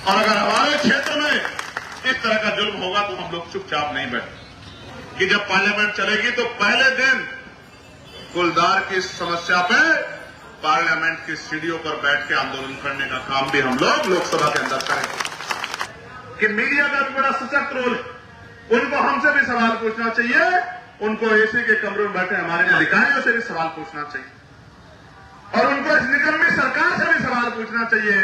और अगर हमारे क्षेत्र में इस तरह का जुल्म होगा तो हम लोग चुपचाप नहीं बैठे कि जब पार्लियामेंट चलेगी तो पहले दिन गुलदार की समस्या पे पार्लियामेंट की सीढ़ियों पर बैठ के आंदोलन करने का काम भी हम लोग लोकसभा के अंदर करेंगे। कि मीडिया का भी बड़ा सशक्त रोल है, उनको हमसे भी सवाल पूछना चाहिए, उनको एसी के कमरे में बैठे हमारे अधिकारियों से भी सवाल पूछना चाहिए और उनको इस निकम्मी सरकार से भी सवाल पूछना चाहिए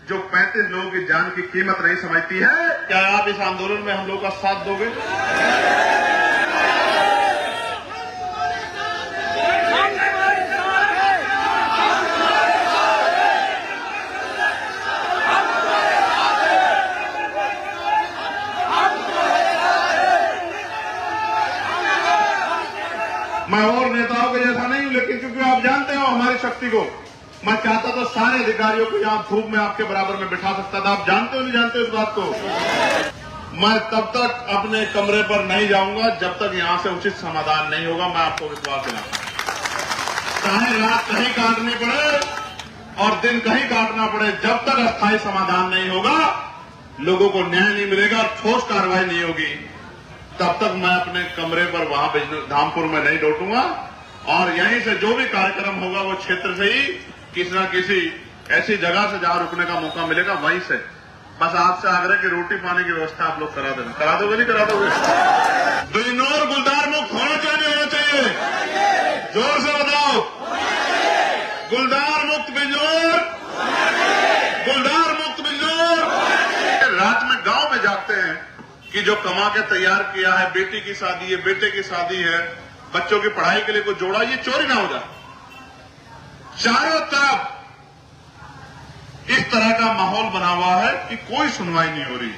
जो 35 लोगों की जान की कीमत नहीं समझती है। क्या आप इस आंदोलन में हम लोग का साथ दोगे? मैं और नेताओं के जैसा नहीं हूं, लेकिन क्योंकि आप जानते हो हमारी शक्ति को, मैं चाहता तो सारे अधिकारियों को यहां धूप में आपके बराबर में बिठा सकता था। आप जानते हो नहीं जानते इस बात को? मैं तब तक अपने कमरे पर नहीं जाऊंगा जब तक यहां से उचित समाधान नहीं होगा। मैं आपको विश्वास दिलाता हूं, चाहे रात कहीं काटनी पड़े और दिन कहीं काटना पड़े, जब तक अस्थायी समाधान नहीं होगा, लोगों को न्याय नहीं मिलेगा और ठोस कार्रवाई नहीं होगी, तब तक मैं अपने कमरे पर वहां धामपुर में नहीं लौटूंगा। और यहीं से जो भी कार्यक्रम होगा वो क्षेत्र से ही किसी न किसी ऐसी जगह से जहां रुकने का मौका मिलेगा वहीं से। बस आपसे आग्रह कि रोटी पानी की व्यवस्था आप लोग करा देना। करा दोगे नहीं करा दोगे? बिजनौर गुलदार मुक्त होना चाहिए, होना चाहिए? जोर से बताओ, गुलदार मुक्त बिजनौर, गुलदार मुक्त बिजनौर। रात में गांव में जाते हैं कि जो कमा के तैयार किया है, बेटी की शादी है, बेटे की शादी है, बच्चों की पढ़ाई के लिए कुछ जोड़ा, ये चोरी ना हो जाए। चारों तरफ इस तरह का माहौल बना हुआ है कि कोई सुनवाई नहीं हो रही।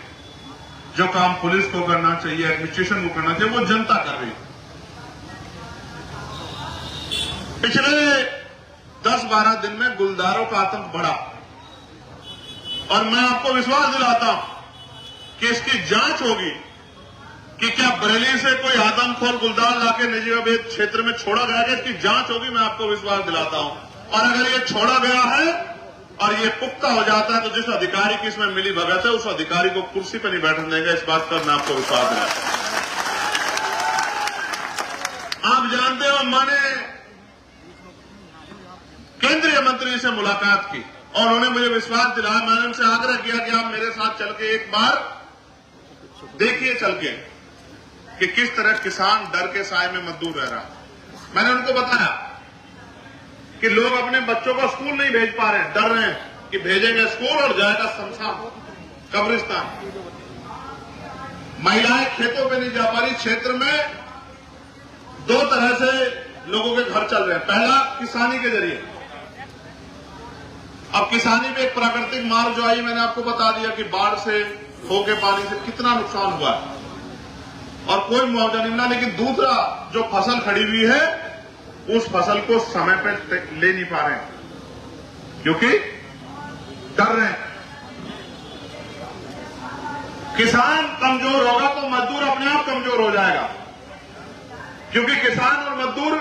जो काम पुलिस को करना चाहिए, एडमिनिस्ट्रेशन को करना चाहिए, वो जनता कर रही। पिछले 10-12 दिन में गुलदारों का आतंक बढ़ा और मैं आपको विश्वास दिलाता हूं कि इसकी जांच होगी कि क्या बरेली से कोई आदमखोर गुलदार लाके नजीबाबाद क्षेत्र में छोड़ा गया है, इसकी जांच होगी। मैं आपको विश्वास दिलाता हूं। और अगर ये छोड़ा गया है और ये पुख्ता हो जाता है तो जिस अधिकारी की इसमें मिली भगत है उस अधिकारी को कुर्सी पर नहीं बैठने देगा। इस बात पर मैं आपको विश्वास दिलाता हूं। आप जानते हो, मैंने केंद्रीय मंत्री से मुलाकात की और उन्होंने मुझे विश्वास दिलाया। मैंने उनसे आग्रह किया कि आप मेरे साथ चल के एक बार देखिए चल के कि किस तरह किसान डर के साए में मजदूर रह रहा है। मैंने उनको बताया कि लोग अपने बच्चों को स्कूल नहीं भेज पा रहे हैं, डर रहे हैं कि भेजेंगे स्कूल और जाएगा शमशान कब्रिस्तान। महिलाएं खेतों पे नहीं जा पा रही। क्षेत्र में 2 तरह से लोगों के घर चल रहे हैं। पहला, किसानी के जरिए। अब किसानी में एक प्राकृतिक मार जो आई, मैंने आपको बता दिया कि बाढ़ से, खो के पानी से कितना नुकसान हुआ है और कोई मुआवजा नहीं मिला। लेकिन दूसरा, जो फसल खड़ी हुई है उस फसल को समय पर ले नहीं पा रहे हैं क्योंकि डर रहे हैं। किसान कमजोर होगा तो मजदूर अपने आप कमजोर हो जाएगा, क्योंकि किसान और मजदूर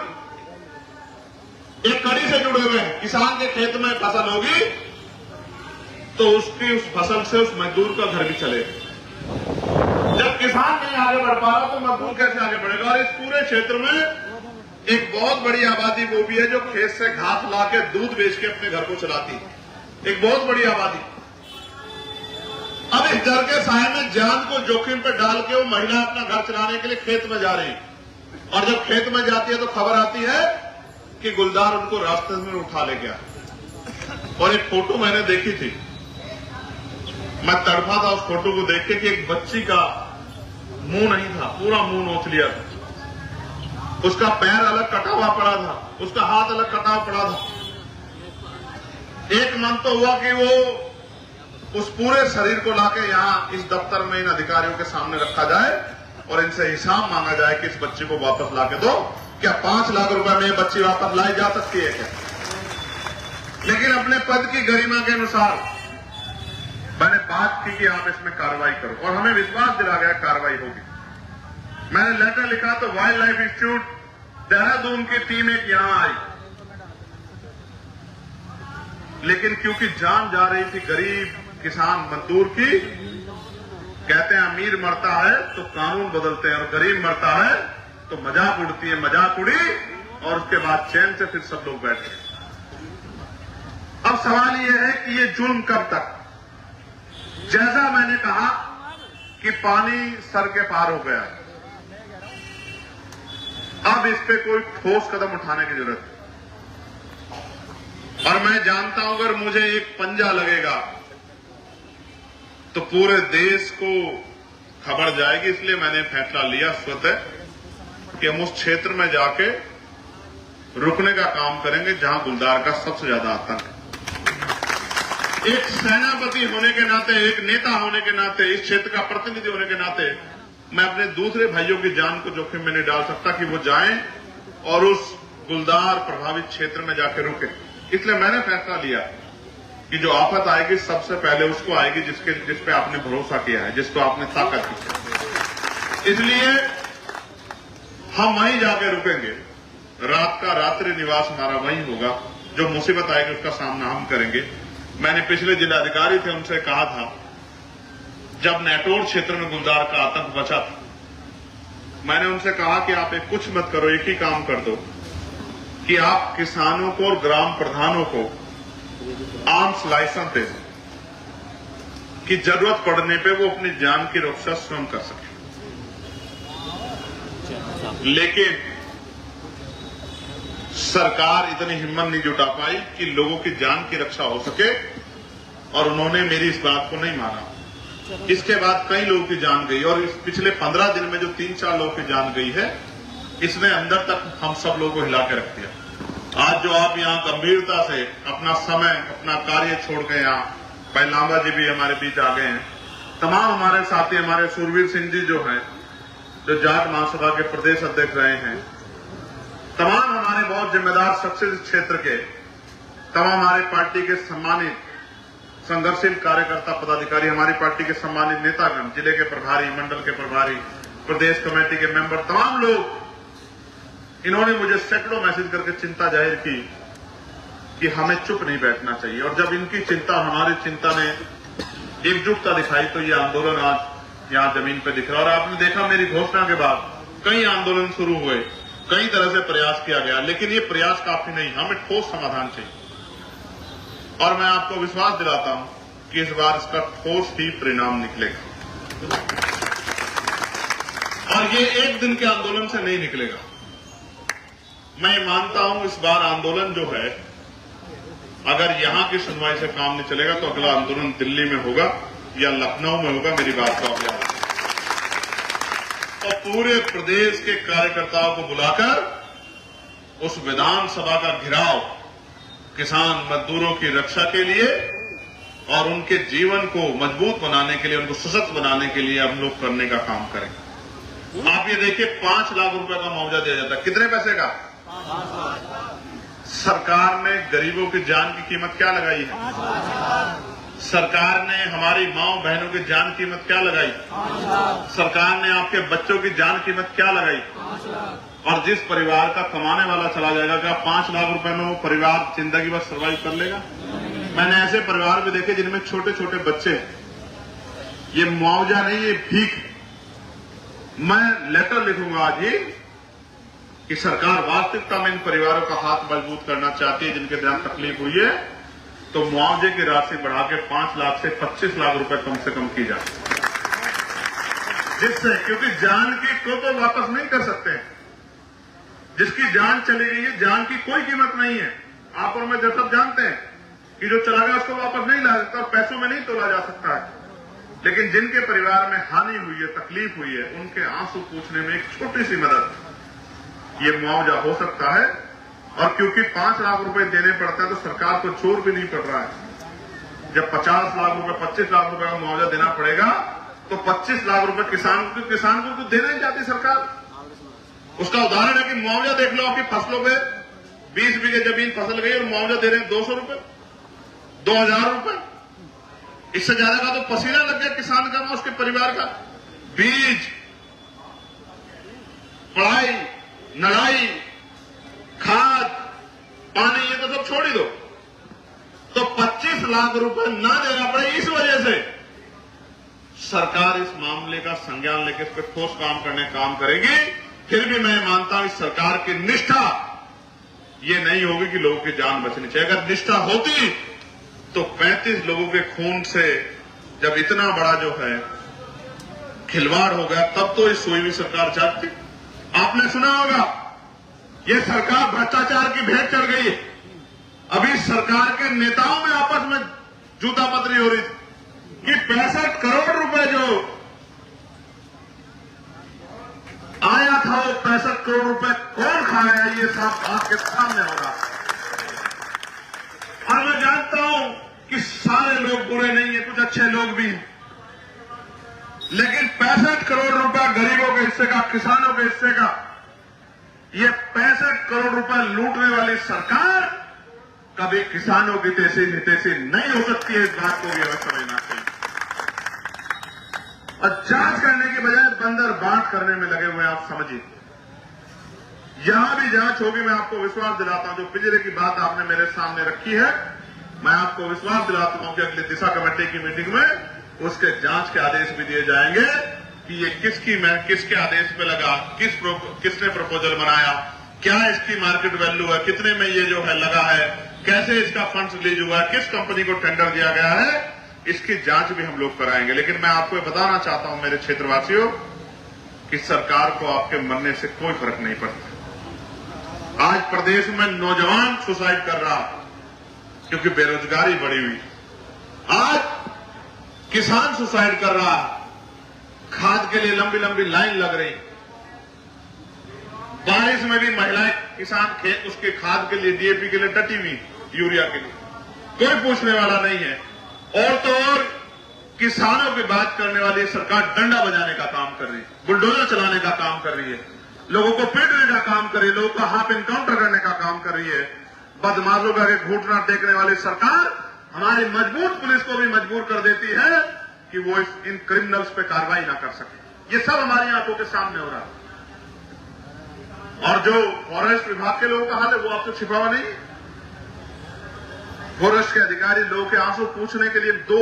एक कड़ी से जुड़े हुए हैं। किसान के खेत में फसल होगी तो उसकी उस फसल से उस मजदूर का घर भी चलेगा। जब किसान नहीं आगे बढ़ पा रहा तो मजदूर कैसे आगे बढ़ेगा? और इस पूरे क्षेत्र में एक बहुत बड़ी आबादी वो भी है जो खेत से घास लाके दूध बेच के अपने घर को चलाती है। एक बहुत बड़ी आबादी। अब इस डर के साए में जान को जोखिम पे डाल के वो महिला अपना घर चलाने के लिए खेत में जा रही है और जब खेत में जाती है तो खबर आती है कि गुलदार उनको रास्ते में उठा ले गया। और एक फोटो मैंने देखी थी, मैं तड़पा था उस फोटो को देख के कि एक बच्ची का मुंह नहीं था, पूरा मुंह नोच लिया था। उसका पैर अलग कटा हुआ पड़ा था, उसका हाथ अलग कटा हुआ पड़ा था। एक मन तो हुआ कि वो उस पूरे शरीर को लाके यहां इस दफ्तर में इन अधिकारियों के सामने रखा जाए और इनसे हिसाब मांगा जाए कि इस बच्ची को वापस लाके दो। क्या 5 लाख रुपए में ये बच्ची वापस लाई जा सकती है क्या? लेकिन अपने पद की गरिमा के अनुसार मैंने बात की कि आप इसमें कार्रवाई करो और हमें विश्वास दिला गया कार्रवाई होगी। मैंने लेटर लिखा तो वाइल्ड लाइफ इंस्टीट्यूट देहरादून की टीम एक यहां आई, लेकिन क्योंकि जान जा रही थी, गरीब किसान मजदूर की। कहते हैं अमीर मरता है तो कानून बदलते हैं और गरीब मरता है तो मजाक उड़ती है, मजाक उड़ी और उसके बाद चैन से फिर सब लोग बैठे। अब सवाल यह है कि ये जुल्म कब तक? जैसा मैंने कहा कि पानी सर के पार हो गया, अब इस पे कोई ठोस कदम उठाने की जरूरत है। और मैं जानता हूं अगर मुझे एक पंजा लगेगा तो पूरे देश को खबर जाएगी, इसलिए मैंने फैसला लिया स्वतः कि हम उस क्षेत्र में जाके रुकने का काम करेंगे जहां गुलदार का सबसे ज्यादा आतंक है। एक सेनापति होने के नाते, एक नेता होने के नाते, इस क्षेत्र का प्रतिनिधि होने के नाते मैं अपने दूसरे भाइयों की जान को जोखिम में नहीं डाल सकता कि वो जाएं और उस गुलदार प्रभावित क्षेत्र में जाके रुके। इसलिए मैंने फैसला लिया कि जो आफत आएगी सबसे पहले उसको आएगी जिस पे आपने भरोसा किया है, जिसको आपने ताकत दी। इसलिए हम वहीं जाके रुकेंगे, रात का रात्रि निवास हमारा वहीं होगा। जो मुसीबत आएगी उसका सामना हम करेंगे। मैंने पिछले जिलाधिकारी थे उनसे कहा था, जब नेटोर क्षेत्र में गुलदार का आतंक बचा था, मैंने उनसे कहा कि आप एक कुछ मत करो, एक ही काम कर दो कि आप किसानों को और ग्राम प्रधानों को आर्म्स लाइसेंस दे दें कि जरूरत पड़ने पे वो अपनी जान की रक्षा स्वयं कर सके। लेकिन सरकार इतनी हिम्मत नहीं जुटा पाई कि लोगों की जान की रक्षा हो सके और उन्होंने मेरी इस बात को नहीं माना। इसके बाद कई लोगों की जान गई और इस पिछले 15 दिन में जो 3-4 लोगों की जान गई है, इसने अंदर तक हम सब लोगों को हिला के रख दिया। आज जो आप यहाँ गंभीरता से अपना समय, अपना कार्य छोड़ के यहाँ, भाई लांबा जी भी हमारे बीच आ गए हैं, तमाम हमारे साथी, हमारे सुरवीर सिंह जी जो हैं, जो जाट महासभा के प्रदेश अध्यक्ष रहे हैं, तमाम हमारे बहुत जिम्मेदार शख्सियत इस क्षेत्र के, तमाम हमारे पार्टी के सम्मानित संघर्षशील कार्यकर्ता पदाधिकारी, हमारी पार्टी के सम्मानित नेतागण, जिले के प्रभारी, मंडल के प्रभारी, प्रदेश कमेटी के मेंबर, तमाम लोग, इन्होंने मुझे सैकड़ों मैसेज करके चिंता जाहिर की कि हमें चुप नहीं बैठना चाहिए। और जब इनकी चिंता, हमारी चिंता ने एकजुटता दिखाई तो ये आंदोलन आज यहां जमीन पर दिख रहा। और आपने देखा मेरी घोषणा के बाद कई आंदोलन शुरू हुए, कई तरह से प्रयास किया गया, लेकिन ये प्रयास काफी नहीं, हमें ठोस समाधान चाहिए। और मैं आपको विश्वास दिलाता हूं कि इस बार इसका ठोस ही परिणाम निकलेगा और ये एक दिन के आंदोलन से नहीं निकलेगा। मैं मानता हूं इस बार आंदोलन जो है, अगर यहां की सुनवाई से काम नहीं चलेगा तो अगला आंदोलन दिल्ली में होगा या लखनऊ में होगा। मेरी बात को आप याद रखें। और पूरे प्रदेश के कार्यकर्ताओं को बुलाकर उस विधानसभा का घेराव किसान मजदूरों की रक्षा के लिए और उनके जीवन को मजबूत बनाने के लिए, उनको सशक्त बनाने के लिए हम लोग करने का काम करें। आप ये देखिए, 5 लाख रुपए का मुआवजा दिया जाता है। कितने पैसे का? सरकार ने गरीबों की जान की कीमत क्या लगाई है? सरकार ने हमारी माओ बहनों की जान कीमत क्या लगाई? सरकार ने आपके बच्चों की जान कीमत क्या लगाई? और जिस परिवार का कमाने वाला चला जाएगा, क्या 5 लाख रुपए में वो परिवार जिंदगी भर सर्वाइव कर लेगा? मैंने ऐसे परिवार भी देखे जिनमें छोटे छोटे बच्चे। ये मुआवजा नहीं, ये भीख। मैं लेटर लिखूंगा आज ही कि सरकार वास्तविकता में इन परिवारों का हाथ मजबूत करना चाहती है जिनके साथ तकलीफ हुई है, तो मुआवजे की राशि बढ़ा के 5 लाख से 25 लाख रुपए कम से कम की जाए, जिससे, क्योंकि जान की तो वापस नहीं कर सकते। जिसकी जान चली गई है, जान की कोई कीमत नहीं है। आप और मैं सब जानते हैं कि जो चला गया उसको वापस नहीं ला सकता, पैसों में नहीं तोला जा सकता है। लेकिन जिनके परिवार में हानि हुई है, तकलीफ हुई है, उनके आंसू पूछने में एक छोटी सी मदद ये मुआवजा हो सकता है। और क्योंकि 5 लाख रुपए देने पड़ता है तो सरकार को चोर भी नहीं पड़ रहा है। जब 50 लाख रुपए, 25 लाख रुपए का मुआवजा देना पड़ेगा तो 25 लाख रुपए किसान को तो देना ही चाहती सरकार। उसका उदाहरण है कि मुआवजा देख लो, आपकी फसलों पे 20 बीघे जमीन फसल गई और मुआवजा दे रहे हैं 200 रुपए, 2000 रुपए। इससे ज्यादा का तो पसीना लग गया किसान का, उसके परिवार का। बीज, पढ़ाई, नढ़ाई, खाद, पानी, ये तो सब छोड़ ही दो। तो 25 लाख रुपए ना देना पड़े, इस वजह से सरकार इस मामले का संज्ञान लेकर इस पर ठोस काम करेगी। फिर भी मैं मानता हूं इस सरकार की निष्ठा ये नहीं होगी कि लोगों की जान बचनी चाहिए। अगर निष्ठा होती तो 35 लोगों के खून से जब इतना बड़ा जो है खिलवाड़ हो गया, तब तो इस सोई हुई सरकार जागती। आपने सुना होगा ये सरकार भ्रष्टाचार की भेंट चढ़ गई है। अभी सरकार के नेताओं में आपस में जूतापतरी हो रही थी कि 65 करोड़ रुपए जो आया था, वो 65 करोड़ रुपए कौन खाया, ये सब आपके सामने हो रहा। और मैं जानता हूं कि सारे लोग बुरे नहीं है, कुछ अच्छे लोग भी हैं, लेकिन 65 करोड़ रुपए गरीबों के हिस्से का, किसानों के हिस्से का, ये 65 करोड़ रुपए लूटने वाली सरकार कभी किसानों की तेजी हितैषी नहीं हो सकती है। इस बात को भी हमें समझना चाहिए। और जांच करने की बजाय बंदर बांट करने में लगे हुए, आप समझिए। यहां भी जांच होगी, मैं आपको विश्वास दिलाता हूं। जो पिंजरे की बात आपने मेरे सामने रखी है, मैं आपको विश्वास दिलाता हूं कि अगली दिशा कमेटी की मीटिंग में उसके जांच के आदेश भी दिए जाएंगे कि ये किसके आदेश पे लगा, किसने प्रपोजल बनाया, क्या इसकी मार्केट वैल्यू है, कितने में ये जो है लगा है, कैसे इसका फंड्स रिलीज हुआ है, किस कंपनी को टेंडर दिया गया है, इसकी जांच भी हम लोग कराएंगे। लेकिन मैं आपको बताना चाहता हूं मेरे क्षेत्रवासियों कि सरकार को आपके मरने से कोई फर्क नहीं पड़ता। आज प्रदेश में नौजवान सुसाइड कर रहा क्योंकि बेरोजगारी बढ़ी हुई। आज किसान सुसाइड कर रहा, खाद के लिए लंबी लंबी लाइन लग रही। बारिश में भी महिलाएं किसान खेत उसके खाद के लिए, डीएपी के लिए डटी हुई, यूरिया के लिए कोई पूछने वाला नहीं है। और तो और किसानों की बात करने वाली सरकार डंडा बजाने का काम कर रही है, बुलडोजर चलाने का काम कर रही है, लोगों को पीटने का काम कर रही है, लोगों का हाफ इनकाउंटर करने का काम कर रही है। बदमाशों का घूटना टेकने वाली सरकार हमारी मजबूत पुलिस को भी मजबूर कर देती है कि वो इन क्रिमिनल्स पे कार्रवाई ना कर सके। ये सब हमारी आंखों के सामने हो रहा है। और जो फॉरेस्ट विभाग के लोगों का हाल है वो आपसे छिपा हुआ नहीं है। फॉरेस्ट के अधिकारी लोगों के आंसू पूछने के लिए, दो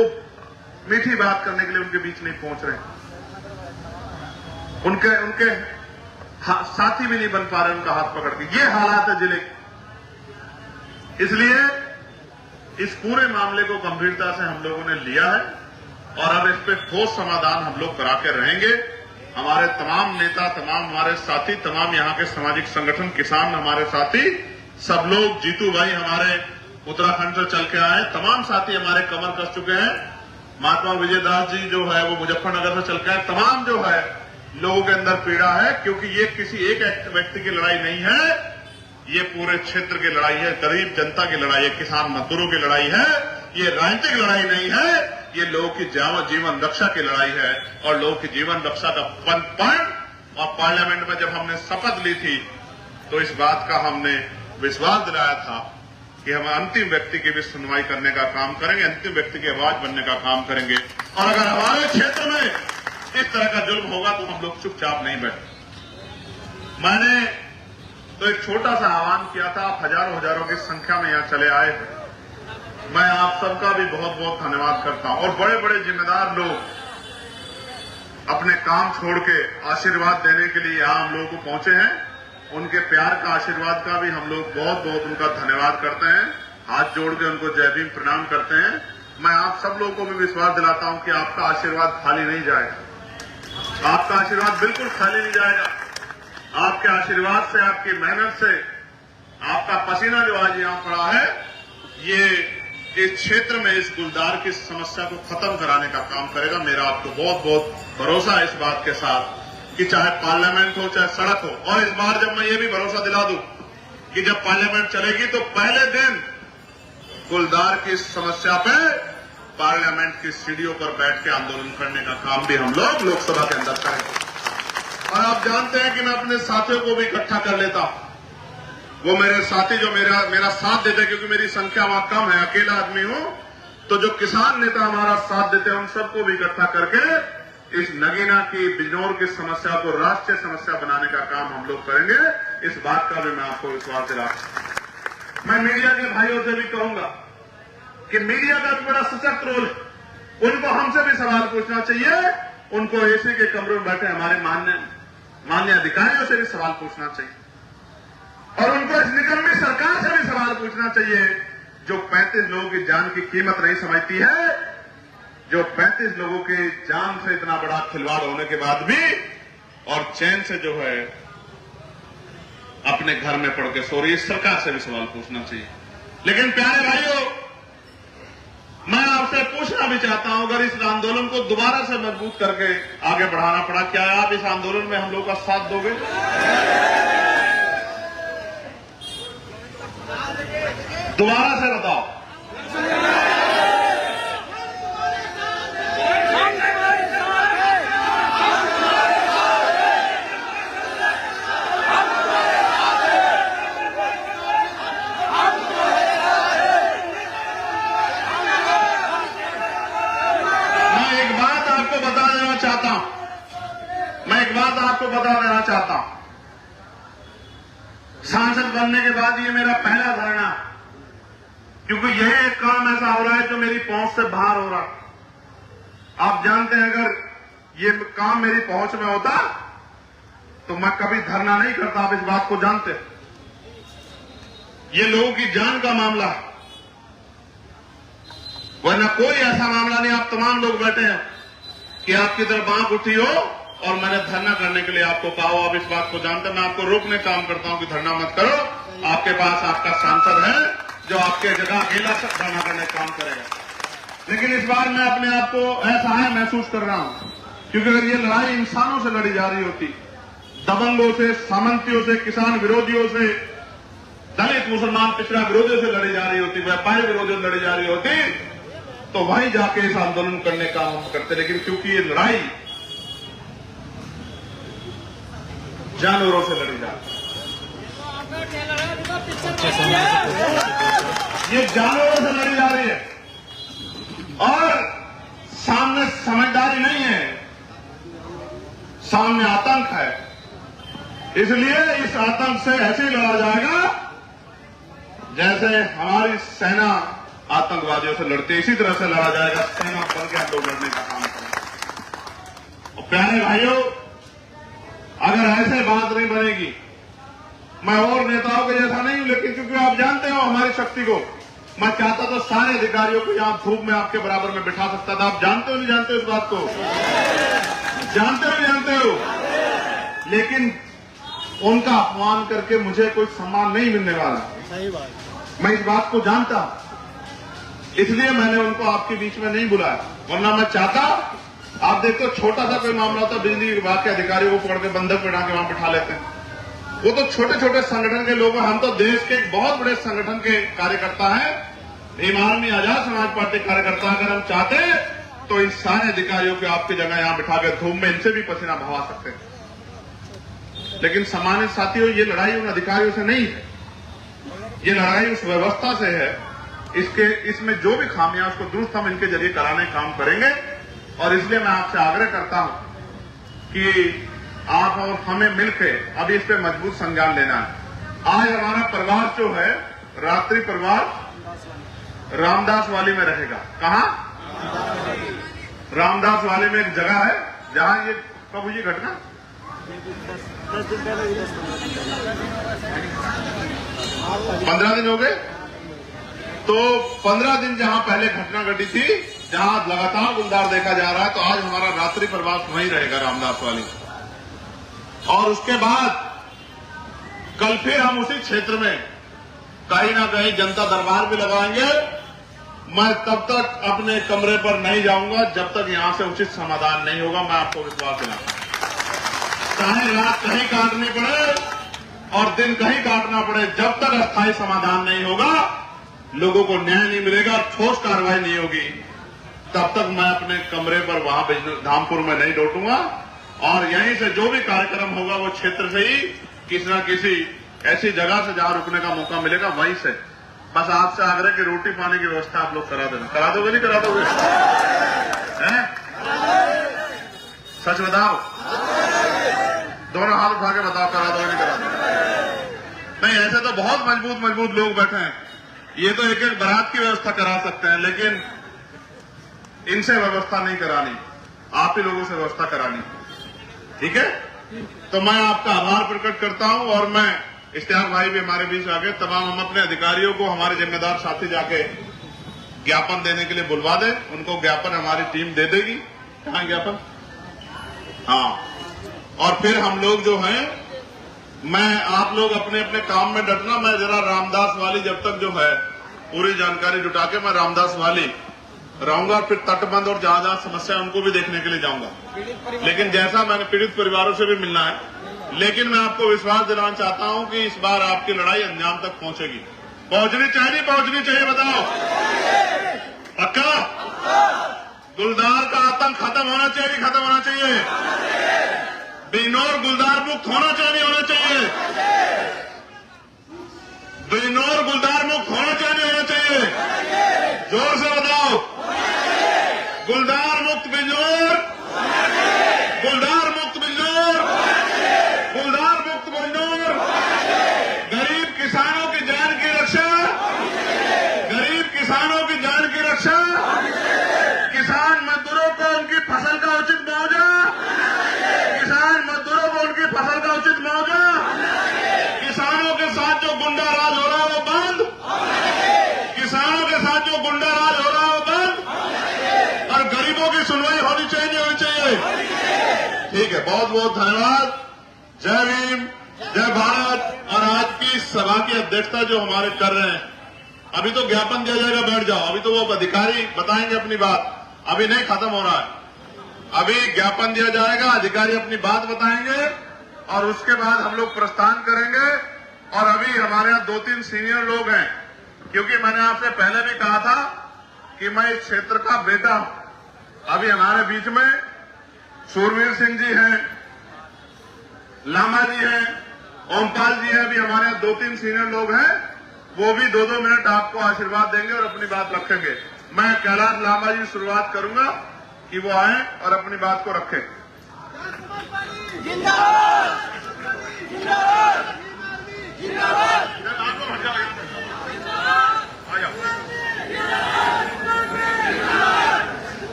मीठी बात करने के लिए उनके बीच नहीं पहुंच रहे, उनके साथी भी नहीं बन पा रहे उनका हाथ पकड़ के। ये हालात है जिले के। इसलिए इस पूरे मामले को गंभीरता से हम लोगों ने लिया है और अब इस पे ठोस समाधान हम लोग करा के रहेंगे। हमारे तमाम नेता, तमाम हमारे साथी, तमाम यहाँ के सामाजिक संगठन, किसान हमारे साथी, सब लोग, जीतू भाई हमारे उत्तराखंड से चल के आए, तमाम साथी हमारे कमर कस चुके हैं। महात्मा विजयदास जी जो है वो मुजफ्फरनगर से चल के आए। तमाम जो है लोगों के अंदर पीड़ा है, क्योंकि ये किसी एक व्यक्ति की लड़ाई नहीं है, ये पूरे क्षेत्र की लड़ाई है, गरीब जनता की लड़ाई है, किसान मजदूरों की लड़ाई है। ये राजनीतिक लड़ाई नहीं है, ये लोगों की जीवन रक्षा की लड़ाई है। और लोगों की जीवन रक्षा का पन और पार्लियामेंट में जब हमने शपथ ली थी तो इस बात का हमने विश्वास दिलाया था कि हम अंतिम व्यक्ति की भी सुनवाई करने का काम करेंगे, अंतिम व्यक्ति की आवाज बनने का काम करेंगे। और अगर हमारे क्षेत्र में इस तरह का जुल्म होगा तो हम लोग चुपचाप नहीं बैठे। मैंने तो एक छोटा सा आह्वान किया था, आप हजारों की संख्या में यहां चले आए थे। मैं आप सबका भी बहुत बहुत धन्यवाद करता हूं। और बड़े बड़े जिम्मेदार लोग अपने काम छोड़ के आशीर्वाद देने के लिए यहां हम लोगों को पहुंचे हैं। उनके प्यार का, आशीर्वाद का भी हम लोग बहुत बहुत उनका धन्यवाद करते हैं। हाथ जोड़ के उनको जय भीम प्रणाम करते हैं। मैं आप सब लोगों को भी विश्वास दिलाता हूं कि आपका आशीर्वाद खाली नहीं जाएगा। आपका आशीर्वाद बिल्कुल खाली नहीं जाएगा। आपके आशीर्वाद से, आपकी मेहनत से, आपका पसीना जो आज यहां पड़ा है, ये इस क्षेत्र में इस गुलदार की समस्या को खत्म कराने का काम करेगा। मेरा आपको बहुत बहुत भरोसा है इस बात के साथ कि चाहे पार्लियामेंट हो चाहे सड़क हो। और इस बार जब मैं ये भी भरोसा दिला दूं कि जब पार्लियामेंट चलेगी तो पहले दिन गुलदार की समस्या पे पार्लियामेंट की सीढ़ियों पर बैठ के आंदोलन करने का काम भी हम लोग लोकसभा के अंदर करेंगे। और आप जानते हैं कि मैं अपने साथियों को भी इकट्ठा कर लेता हूं। वो मेरे साथी जो मेरा साथ देते, क्योंकि मेरी संख्या वहां कम है, अकेला आदमी हूं, तो जो किसान नेता हमारा साथ देते हैं उन सबको भी इकट्ठा करके इस नगीना की, बिजनौर की समस्या को राष्ट्रीय समस्या बनाने का काम हम लोग करेंगे। इस बात का भी मैं आपको विश्वास दिलाता हूं। मैं मीडिया के भाइयों से भी कहूंगा कि मीडिया का भी बड़ा सशक्त रोल है। उनको हमसे भी सवाल पूछना चाहिए, उनको एसी के कमरों में बैठे हमारे मान्य अधिकारियों से भी सवाल पूछना चाहिए, और उनको इस निकम्मी सरकार से भी सवाल पूछना चाहिए जो 35 लोगों की जान की कीमत नहीं समझती है, जो 35 लोगों की जान से इतना बड़ा खिलवाड़ होने के बाद भी और चैन से जो है अपने घर में पड़ के सो रही है। सरकार से भी सवाल पूछना चाहिए। लेकिन प्यारे भाइयों, मैं आपसे पूछना भी चाहता हूं, अगर इस आंदोलन को दोबारा से मजबूत करके आगे बढ़ाना पड़ा, क्या आप इस आंदोलन में हम लोग का साथ दोगे? दोबारा से बताओ। मैं एक बात आपको बता देना चाहता हूं, सांसद बनने के बाद ये मेरा पहला धरना, क्योंकि यह एक काम ऐसा हो रहा है जो मेरी पहुंच से बाहर हो रहा। आप जानते हैं, अगर ये काम मेरी पहुंच में होता तो मैं कभी धरना नहीं करता। आप इस बात को जानते हैं, ये लोगों की जान का मामला है, वरना कोई ऐसा मामला नहीं। आप तमाम लोग बैठे हैं कि आपकी तरफ आंख उठी हो और मैंने धरना करने के लिए आपको कहा हो। आप इस बात को जानते हैं, मैं आपको रोकने काम करता हूं कि धरना मत करो। आपके पास आपका सांसद है जो आपके जगह अकेला धरना करने का काम करेगा। लेकिन इस बार मैं अपने आप को ऐसा है महसूस कर रहा हूं, क्योंकि अगर ये लड़ाई इंसानों से लड़ी जा रही होती, दबंगों से, सामंतियों से, किसान विरोधियों से, दलित मुसलमान पिछड़ा विरोधियों से लड़ी जा रही होती, व्यापारी विरोधियों से लड़ी जा रही होती, तो वहीं जाके इस आंदोलन करने का हम करते। लेकिन क्योंकि ये लड़ाई जानवरों से लड़ी जाती, ये जानवरों से लड़ी जा रही है और सामने समझदारी नहीं है, सामने आतंक है। इसलिए इस आतंक से ऐसे ही लड़ा जाएगा जैसे हमारी सेना आतंकवादियों से लड़ती है, इसी तरह से लड़ा जाएगा। सेना बन के हम लोग लड़ने का काम करेंगे। और प्यारे भाइयों, अगर ऐसे बात नहीं बनेगी, मैं और नेताओं के जैसा नहीं हूं, लेकिन क्योंकि आप जानते हो हमारी शक्ति को, मैं चाहता तो सारे अधिकारियों को यहां धूप में आपके बराबर में बिठा सकता था। आप जानते हो नहीं जानते हो इस बात को? जानते हो नहीं जानते हो? लेकिन उनका अपमान करके मुझे कोई सम्मान नहीं मिलने वाला। सही बात, मैं इस बात को जानता हूं, इसलिए मैंने उनको आपके बीच में नहीं बुलाया। वरना मैं चाहता, आप देखते हो छोटा सा कोई मामला होता, बिजली विभाग के अधिकारियों को पकड़ के बंधक बिठा के वहां बिठा लेते हैं। वो तो छोटे छोटे संगठन के लोग हैं, हम तो देश के एक बहुत बड़े संगठन के कार्यकर्ता हैं, भीम आर्मी, आजाद समाज पार्टी कार्यकर्ता। अगर हम चाहते तो इन सारे अधिकारियों को आपकी जगह यहां बिठा के धूप में इनसे भी पसीना बहा सकते हैं। लेकिन सम्मानित साथियों, ये लड़ाई उन अधिकारियों से नहीं है, ये लड़ाई उस व्यवस्था से है। इसमें जो भी खामियां उसको दुरुस्त हम इनके जरिए कराने का काम करेंगे। और इसलिए मैं आपसे आग्रह करता हूं कि आप और हमें मिलकर अभी इस पे मजबूत संज्ञान लेना है। आज हमारा प्रवास जो है, रात्रि प्रवास रामदास वाली में रहेगा। कहां? रामदास वाली में एक जगह है जहां ये कब हुई घटना? 15 दिन हो गए। तो 15 दिन जहां पहले घटना घटी थी, जहां लगातार गुलदार देखा जा रहा है, तो आज हमारा रात्रि प्रवास वहीं रहेगा रामदास वाली। और उसके बाद कल फिर हम उसी क्षेत्र में कहीं ना कहीं जनता दरबार भी लगाएंगे। मैं तब तक अपने कमरे पर नहीं जाऊंगा जब तक यहां से उचित समाधान नहीं होगा। मैं आपको विश्वास दिलाता हूं, चाहे रात कहीं काटनी पड़े और दिन कहीं काटना पड़े, जब तक अस्थायी समाधान नहीं होगा, लोगों को न्याय नहीं मिलेगा और ठोस कार्रवाई नहीं होगी, तब तक मैं अपने कमरे पर वहां धामपुर में नहीं लौटूंगा। और यहीं से जो भी कार्यक्रम होगा वो क्षेत्र से ही किसी न किसी ऐसी जगह से जहां रुकने का मौका मिलेगा वहीं से। बस आपसे आग्रह की रोटी पानी की व्यवस्था आप लोग करा देना। करा दोगे नहीं करा दोगे? हैं? सच बताओ, दोनों हाथ उठा के बताओ, करा दोगे नहीं करा दोगे? नहीं, ऐसे तो बहुत मजबूत लोग बैठे हैं। ये तो एक एक बारात की व्यवस्था करा सकते हैं, लेकिन इनसे व्यवस्था नहीं करानी, आप ही लोगों से व्यवस्था करानी। ठीक है, तो मैं आपका आभार प्रकट करता हूं और मैं इश्तियाक भाई भी हमारे बीच आ गए, तमाम हम अपने अधिकारियों को हमारे जिम्मेदार साथी जाके ज्ञापन देने के लिए बुलवा दें, उनको ज्ञापन हमारी टीम दे देगी। कहां ज्ञापन? हाँ, और फिर हम लोग जो हैं, मैं आप लोग अपने अपने काम में डटना। मैं जरा रामदास वाली जब तक जो है पूरी जानकारी जुटा के मैं रामदास वाली रहूंगा, फिर तटबंध और जहां जहां समस्या है उनको भी देखने के लिए जाऊंगा। लेकिन जैसा मैंने पीड़ित परिवारों से भी मिलना है, लेकिन मैं आपको विश्वास दिलाना चाहता हूं कि इस बार आपकी लड़ाई अंजाम तक पहुंचेगी। पहुंचनी चाहिए, नहीं पहुंचनी चाहिए, बताओ पक्का? गुलदार का आतंक खत्म होना चाहिए, नहीं खत्म होना चाहिए? बिजनौर गुलदार मुक्त होना चाहिए, नहीं होना चाहिए? बिजनौर गुलदार मुक्त होना चाहिए, नहीं होना चाहिए? जोर से बताओ, गुलदार मुक्त बिजनौर, गुलदार मुक्त बिजनौर, गुलदार मुक्त बिजनौर। गरीब किसानों की जान की रक्षा, गरीब किसानों की जान की रक्षा, किसान मजदूरों को उनकी फसल का उचित मुआवजा, किसान मजदूरों को उनकी फसल का उचित मुआवजा, किसानों के साथ जो गुंडा राज हो रहा है वो बंद, किसानों के साथ जो गुंडा राज हो रहा है वो बंद, और गरीबों की सुनवाई होनी चाहिए, नहीं होनी चाहिए? ठीक है, बहुत बहुत धन्यवाद। जय भीम, जय भारत। और आज की सभा की अध्यक्षता जो हमारे कर रहे हैं, अभी तो ज्ञापन दिया जाएगा, बैठ जाओ, अभी तो वो अधिकारी बताएंगे अपनी बात, अभी नहीं खत्म हो रहा है। अभी ज्ञापन दिया जाएगा, अधिकारी अपनी बात बताएंगे और उसके बाद हम लोग प्रस्थान करेंगे। और अभी हमारे यहाँ 2-3 सीनियर लोग हैं, क्योंकि मैंने आपसे पहले भी कहा था कि मैं इस क्षेत्र का बेटा हूं। अभी हमारे बीच में सूरवीर सिंह जी हैं, लामा जी हैं, ओमपाल जी हैं, अभी हमारे यहाँ 2-3 सीनियर लोग हैं, वो भी 2-2 मिनट आपको आशीर्वाद देंगे और अपनी बात रखेंगे। मैं कैलाश लामा जी शुरुआत करूंगा कि वो आए और अपनी बात को रखें। जिंदाबाद, जिंदाबाद, जिंदाबाद,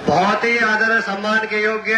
बहुत ही आदर सम्मान के योग्य